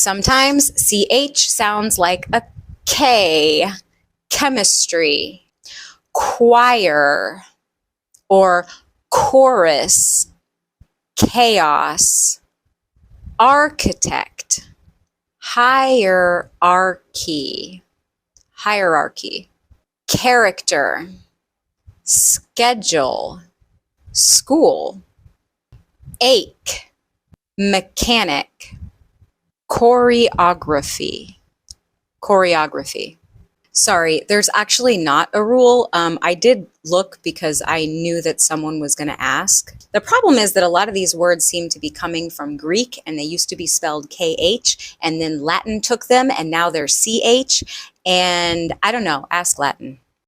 Sometimes CH sounds like a K. Chemistry, choir, or chorus, chaos, architect, hierarchy, character, schedule, school, ache, mechanic, choreography. Sorry, there's actually not a rule. I did look because I knew that someone was going to ask. The problem is that a lot of these words seem to be coming from Greek, and they used to be spelled KH, and then Latin took them, and now they're CH. And I don't know, ask Latin.